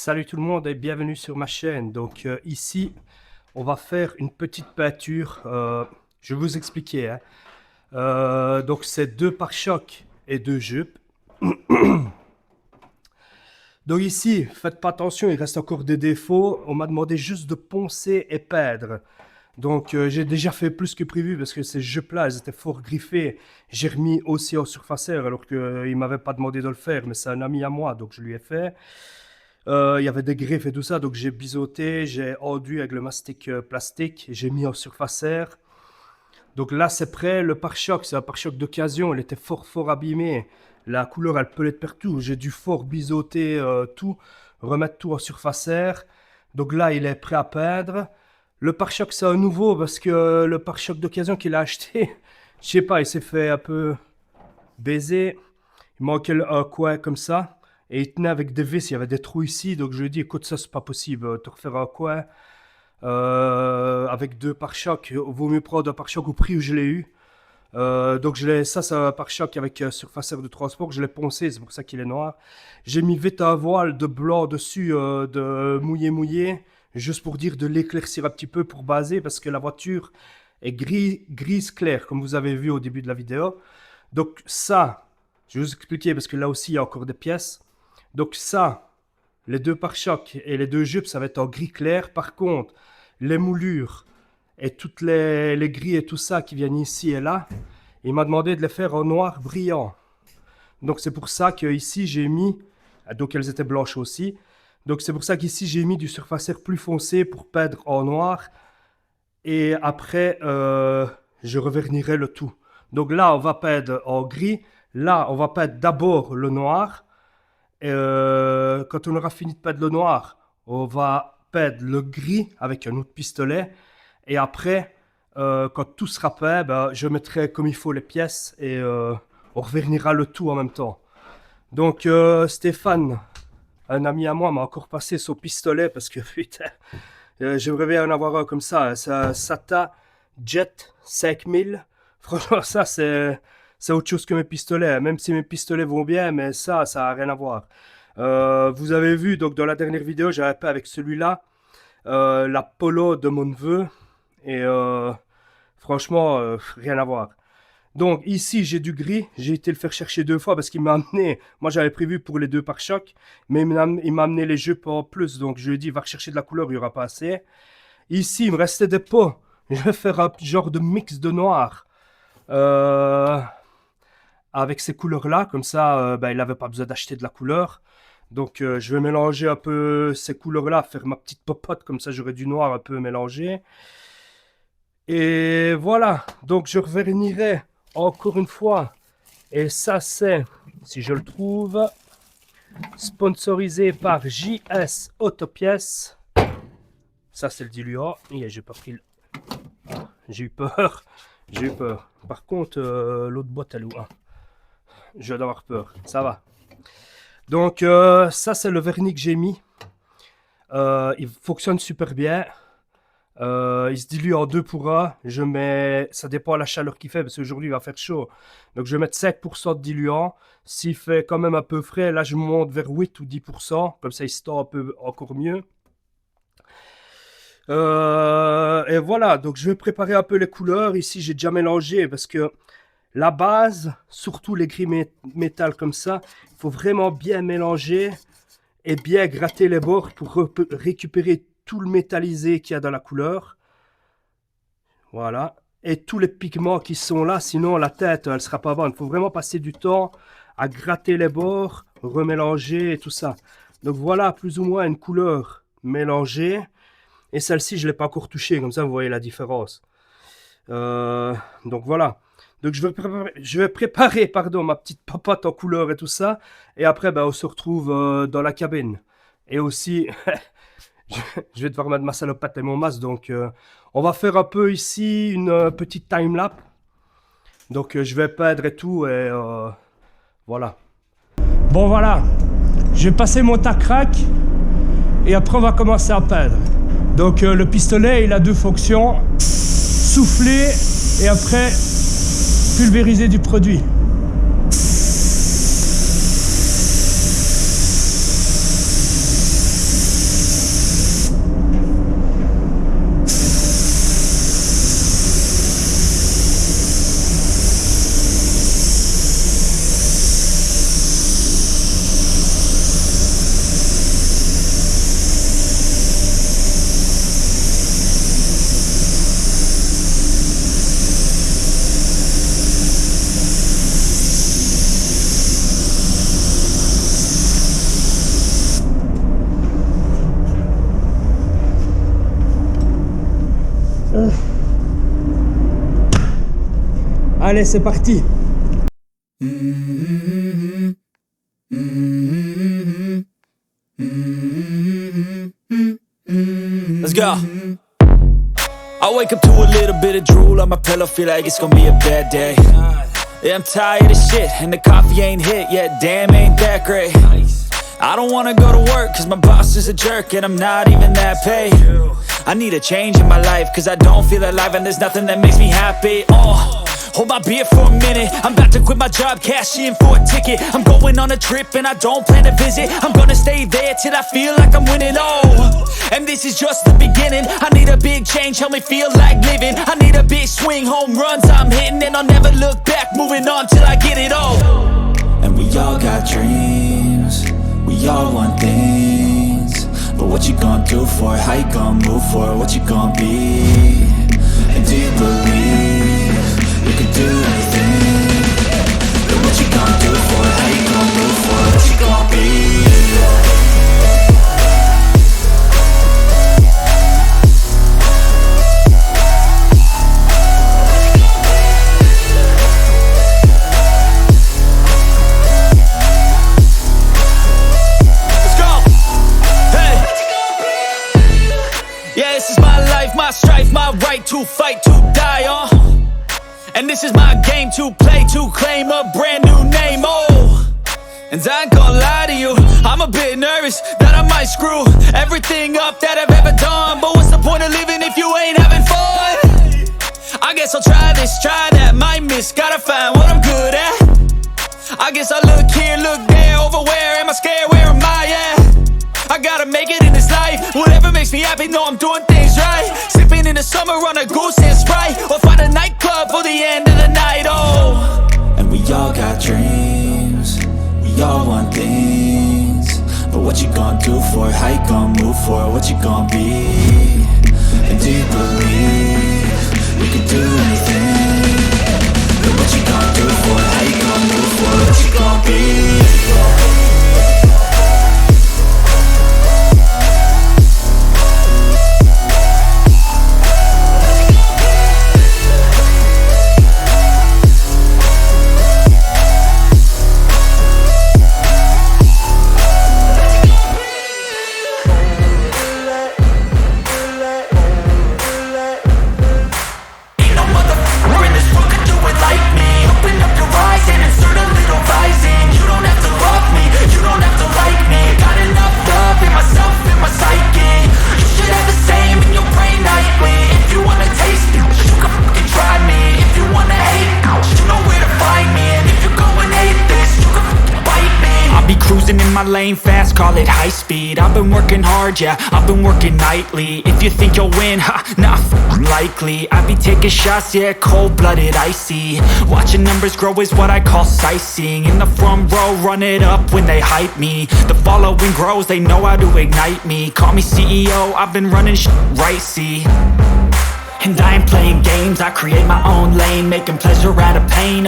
Salut tout le monde et bienvenue sur ma chaîne. Donc ici, on va faire une petite peinture. Je vais vous expliquer. Donc c'est deux pare-chocs et deux jupes. Donc ici, faites pas attention, il reste encore des défauts. On m'a demandé juste de poncer et peindre. Donc j'ai déjà fait plus que prévu parce que ces jupes-là, elles étaient fort griffées. J'ai remis aussi en surfaceur alors qu'il ne m'avait pas demandé de le faire, mais c'est un ami à moi, donc je lui ai fait. Il y avait des griffes et tout ça, donc j'ai biseauté, j'ai enduit avec le mastic plastique, j'ai mis en surfaceur. Donc là c'est prêt, le pare-choc, c'est un pare-choc d'occasion, il était fort abîmé. La couleur elle pelait de partout, j'ai dû fort biseauter tout, remettre tout en surfaceur. Donc là il est prêt à peindre. Le pare-choc c'est un nouveau parce que le pare-choc d'occasion qu'il a acheté, je sais pas, il s'est fait un peu baiser. Il manquait un coin comme ça. Et il tenait avec des vis, il y avait des trous ici, donc je lui ai dit écoute, ça c'est pas possible, te refaire un coin avec deux pare-chocs, vaut mieux prendre un pare-choc au prix où je l'ai eu. Donc ça c'est un pare-choc avec surfaceur de transport, je l'ai poncé, c'est pour ça qu'il est noir. J'ai mis vite un voile de blanc dessus, de mouillé, juste pour dire de l'éclaircir un petit peu pour baser, parce que la voiture est grise claire, comme vous avez vu au début de la vidéo. Donc ça, je vais vous expliquer, parce que là aussi il y a encore des pièces. Donc ça, les deux pare-chocs et les deux jupes, ça va être en gris clair. Par contre, les moulures et toutes les gris et tout ça qui viennent ici et là, il m'a demandé de les faire en noir brillant. Donc c'est pour ça qu'ici j'ai mis, donc elles étaient blanches aussi, donc c'est pour ça qu'ici j'ai mis du surfaceur plus foncé pour peindre en noir. Et après, je revernirai le tout. Donc là, on va peindre en gris. Là, on va peindre d'abord le noir. Quand on aura fini de peindre le noir, on va peindre le gris avec un autre pistolet. Et après, quand tout sera peint, je mettrai comme il faut les pièces et on revernira le tout en même temps. Donc Stéphane, un ami à moi, m'a encore passé son pistolet parce que putain, j'aimerais bien en avoir un comme ça. C'est un SATA Jet 5000. Franchement, ça c'est autre chose que mes pistolets, même si mes pistolets vont bien, mais ça n'a rien à voir. Vous avez vu, donc dans la dernière vidéo, j'avais peint avec celui-là, la Polo de mon neveu, et franchement, rien à voir. Donc ici, j'ai du gris, j'ai été le faire chercher 2 fois parce qu'il m'a amené, moi j'avais prévu pour les deux pare-chocs, mais il m'a amené les jupes en plus, donc je lui ai dit, va rechercher de la couleur, il n'y aura pas assez. Ici, il me restait des pots, je vais faire un genre de mix de noir. Avec ces couleurs-là, comme ça, il n'avait pas besoin d'acheter de la couleur. Donc, je vais mélanger un peu ces couleurs-là, faire ma petite popote, comme ça, j'aurai du noir un peu mélangé. Et voilà, donc je revernirai encore une fois. Et ça, c'est, si je le trouve, sponsorisé par JS Autopièces. Ça, c'est le diluant. J'ai pas pris le... J'ai eu peur. J'ai eu peur. Par contre, l'autre boîte, elle est où? Je vais avoir peur, ça va. Donc ça c'est le vernis que j'ai mis. Il fonctionne super bien. Il se dilue en 2 pour 1. Je mets, ça dépend de la chaleur qu'il fait parce qu'aujourd'hui il va faire chaud. Donc je vais mettre 5% de diluant. S'il fait quand même un peu frais, là je monte vers 8 ou 10%. Comme ça il se tend un peu encore mieux. Et voilà, donc je vais préparer un peu les couleurs. Ici j'ai déjà mélangé parce que la base, surtout les gris métal comme ça, il faut vraiment bien mélanger et bien gratter les bords pour récupérer tout le métallisé qu'il y a dans la couleur. Voilà. Et tous les pigments qui sont là, sinon la teinte, elle ne sera pas bonne. Il faut vraiment passer du temps à gratter les bords, remélanger et tout ça. Donc voilà, plus ou moins une couleur mélangée. Et celle-ci, je ne l'ai pas encore touchée, comme ça vous voyez la différence. Donc voilà. Donc je vais préparer ma petite papote en couleur et tout ça. Et après, on se retrouve dans la cabine. Et aussi, je vais devoir mettre ma salopette et mon masque. Donc on va faire un peu ici une petite time-lapse. Donc je vais peindre et tout. Et voilà. Bon voilà. Je vais passer mon tac-rac. Et après on va commencer à peindre. Donc le pistolet, il a 2 fonctions. Souffler et après... pulvériser du produit. Allez, c'est parti. Let's go. I wake up to a little bit of drool on my pillow, feel like it's gonna be a bad day. Yeah, I'm tired of shit, and the coffee ain't hit yet, damn, ain't that great. I don't wanna go to work, cause my boss is a jerk, and I'm not even that paid. I need a change in my life, cause I don't feel alive, and there's nothing that makes me happy. Hold my beer for a minute, I'm about to quit my job, cash in for a ticket. I'm going on a trip and I don't plan to visit. I'm gonna stay there till I feel like I'm winning, and this is just the beginning. I need a big change, help me feel like living. I need a big swing, home runs I'm hitting, and I'll never look back, moving on till I get it all. And we all got dreams, we all want things, but what you gonna do for it? How you gonna move for it? What you gonna be? And do you believe you can do anything? But what you gonna do for it? How you gonna move for it? What you gonna be? Let's go! Hey! Yeah, this is my life, my strife, my right to fight, to die on. And this is my game to play, to claim a brand new name, And I ain't gonna lie to you, I'm a bit nervous that I might screw everything up that I've ever done. But what's the point of living if you ain't having fun? I guess I'll try this, try that, might miss, gotta find what I'm good at. I guess I look here, look there, over where am I scared, where am I at? I gotta make it in this life, whatever makes me happy, know I'm doing things right. Sipping in the summer on a goose and Sprite, or find a nightclub for the end of the night, And we all got dreams, we all want things, but what you gonna do for it? How you gonna move for it? What you gonna be? And do you believe you can do anything? But what you gonna do for it? How you gonna move for it? What you gonna be? My lane fast, call it high speed. I've been working hard, yeah, I've been working nightly. If you think you'll win, not likely. I be taking shots, yeah, cold-blooded, icy. Watching numbers grow is what I call sightseeing. In the front row, run it up when they hype me. The following grows, they know how to ignite me. Call me CEO, I've been running right, see. And I ain't playing games, I create my own lane, making pleasure out of pain,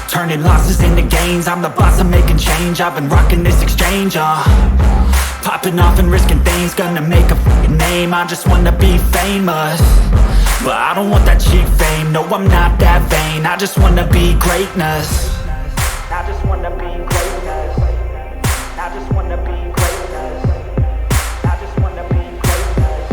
turning losses into gains, I'm the boss, I'm making change. I've been rocking this exchange, popping off and risking things, gonna make a f***ing name. I just wanna be famous, but I don't want that cheap fame. No, I'm not that vain, I just wanna be greatness. I just wanna be greatness. I just wanna be greatness. I just wanna be greatness.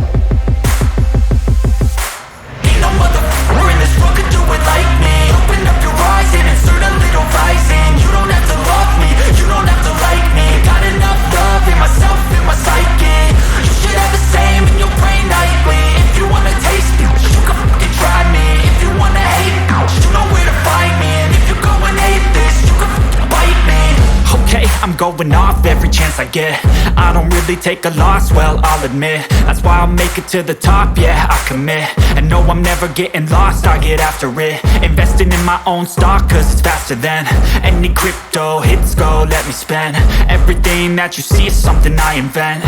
Ain't no motherfucker in this world could do it like me. Open up your eyes and insert a little rising. You don't have to love me, you don't have to like me. Got enough love in myself, in my psyche. You should have the same in your brain nightly. If you wanna taste me, you can fucking try me. If you wanna hate, you know where to find me. And if you go and hate this, you can fucking bite me. Okay, I'm going off every chance I get. I don't really take a loss, well, I'll admit. That's why I'll make it to the top, yeah, I commit. And no, I'm never getting lost, I get after it. Investing in my own stock, cause it's faster than any crypto hits go, let me spend. Everything that you see is something I invent.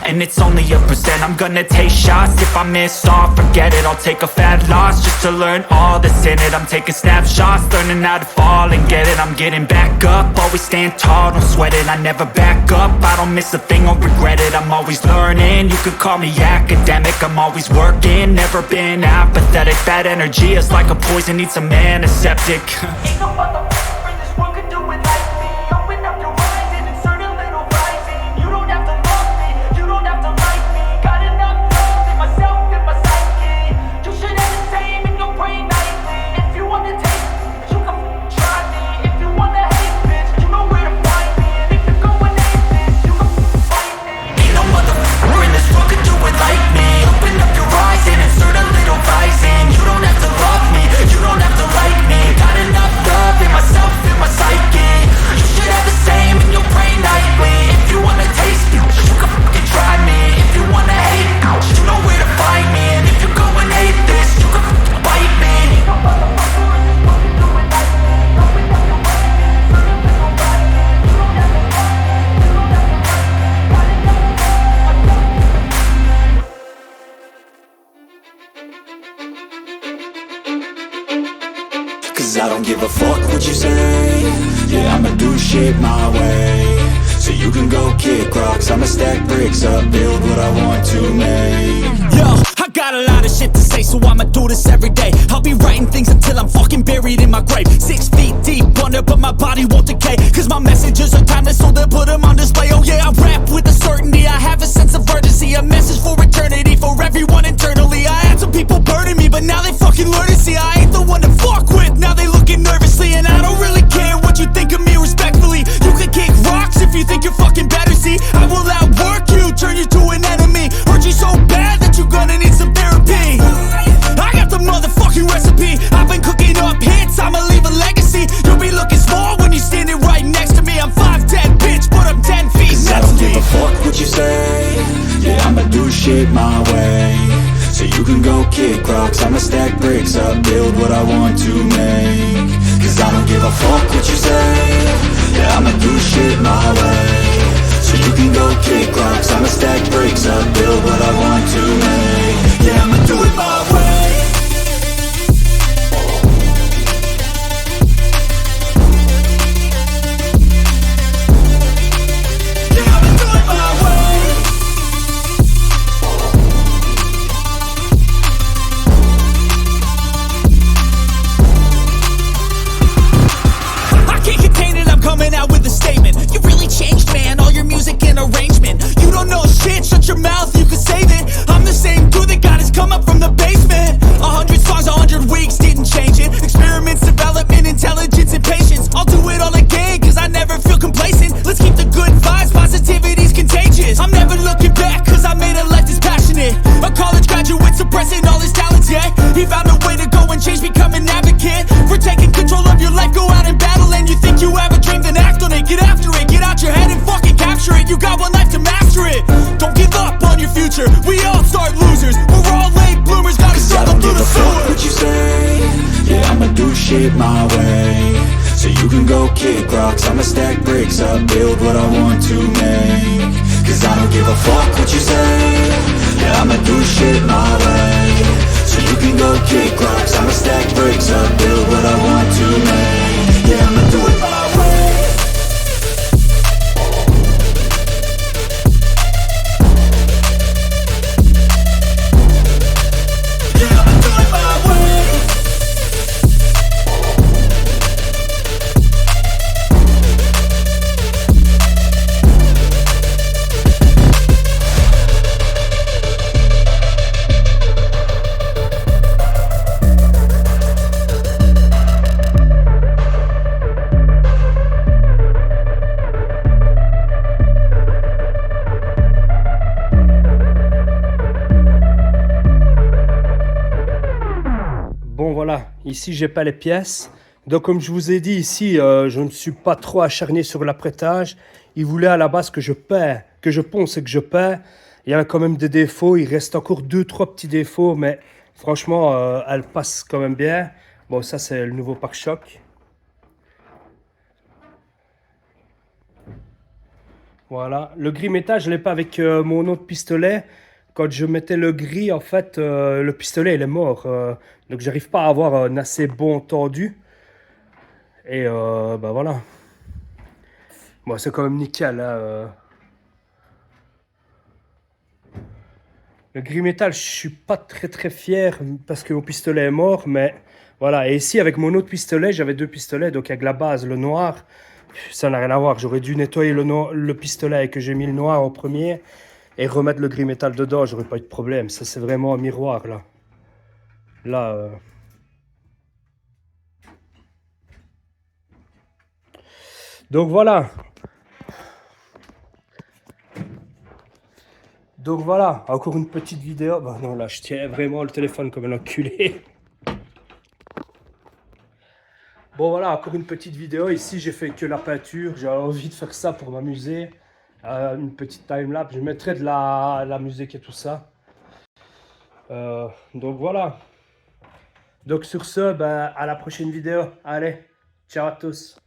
and it's only a percent. I'm gonna take shots, if I miss all, forget it. I'll take a fat loss, just to learn all that's in it. I'm taking snapshots, learning how to fall and get it. I'm getting back up, always stand tall, don't sweat it. I never back up, I don't miss a thing or regret it. I'm always learning, you could call me academic. I'm always working, never been apathetic. Bad energy is like a poison, needs a man, a septic. Ain't no motherfucker in this world could do it like me. Open up your eyes and insert a little rising. You don't have to love me, you don't have to like me. Got enough love in myself, in my psyche. You should have the same in your brain nightly. If you wanna taste me, you can try me. If you wanna hate, bitch, you know where to find me. And if you're going hate, bitch, you can fight me. Ain't no motherfucker in this world could do it like me. Open up your eyes and insert a little rising. You don't have to love me, you don't have to like me. Got enough love in myself, in my psyche. You should have the same in your brain nightly. If you wanna taste me, you can fucking try me. If you wanna hate, you know where to find me. And if you go and hate this, you can fucking bite me. Ain't no motherfucker in this world can do it like me. Open up your eyes and insert a little rising. You don't have to love me, you don't have to like me. Got enough love in Cause I don't give a fuck what you say. Yeah, I'ma do shit my way. So you can go kick rocks, I'ma stack bricks up, build what I want to make. Yo, I got a lot of shit to say, so I'ma do this every day. I'll be writing things until I'm fucking buried in my grave. 6 feet deep under, but my body won't decay. Cause my messages are timeless, so they'll put them on display. Oh yeah, I rap with a certainty, I have a sense of urgency. A message for eternity, for everyone internally. I had some people burning me, but now they fucking learn to see I ain't the one to fuck with, now they looking nervously. And I don't really care what you think of me respectfully. You can kick rocks if you think you're fucking better, see. I will outwork you, turn you to an enemy. Hurt you so bad that you're gonna need some therapy. I got the motherfucking recipe, I've been cooking up hits, I'ma leave a legacy. You'll be looking small when you're standing right next to me. I'm 5'10", bitch, but I'm 10 feet next to me. I don't give a fuck what you say. Yeah, I'ma do shit my way. So you can go kick rocks, I'ma stack bricks up, build what I want to make. Cause I don't give a fuck what you say. Yeah, I'ma do shit my way. So you can go kick rocks, I'ma stack bricks up, build what I want to make. Yeah, I'ma do it my way. Coming out with a statement. You really changed, man, all your music and arrangement. You don't know shit, shut your mouth, you can save it. I'm the same dude that got his come up from the basement. 100 songs, 100 weeks, didn't change it. Experiments, development, intelligence, and patience. I'll do it all again, cause I never feel complacent. Let's keep the good vibes, positivity's contagious. I'm never looking back, cause I made a life that's passionate. A college graduate suppressing all his talents, yeah. He found a way to go and change, become an advocate. For taking control of your life, go out and battle. And you think you have a dream, then act on it, get after it. Get out your head and fucking capture it. You got one life to master it. Don't give up on your future, we all start losers. We're all late bloomers, gotta struggle through the sewer. What you say, yeah, I'ma do shit my way. So you can go kick rocks, I'ma stack bricks up, build what I want to make. Cause I don't give a fuck what you say. Yeah, I'ma do shit my way. So you can go kick rocks, I'ma stack bricks up, build what I want to make. Yeah, I'ma do it my way. Yeah, I'ma do it my way. Bon voilà, ici j'ai pas les pièces. Donc comme je vous ai dit ici, je ne suis pas trop acharné sur l'apprêtage. Il voulait à la base que je paie, que je ponce et que je paie. Il y a quand même des défauts, il reste encore 2-3 petits défauts, mais franchement, elle passe quand même bien. Bon, ça c'est le nouveau pare-chocs. Voilà. Le gris métal, je ne l'ai pas avec mon autre pistolet. Quand je mettais le gris, en fait, le pistolet, il est mort. Donc, j'arrive pas à avoir un assez bon tendu. Et bah voilà. Bon, c'est quand même nickel. Hein, Le gris métal, je suis pas très fier parce que mon pistolet est mort. Mais voilà. Et ici, avec mon autre pistolet, j'avais deux pistolets. Donc, avec la base, le noir, ça n'a rien à voir. J'aurais dû nettoyer le pistolet et que j'ai mis le noir en premier. Et remettre le gris métal dedans, j'aurais pas eu de problème. Ça, c'est vraiment un miroir, là. Là. Donc voilà. Donc voilà, encore une petite vidéo. Bah non, là, je tiens vraiment le téléphone comme un enculé. Bon voilà, encore une petite vidéo. Ici, j'ai fait que la peinture. J'ai envie de faire ça pour m'amuser. Une petite time-lapse. Je mettrai de la musique et tout ça. Donc voilà. Donc sur ce, bah, à la prochaine vidéo. Allez, ciao à tous.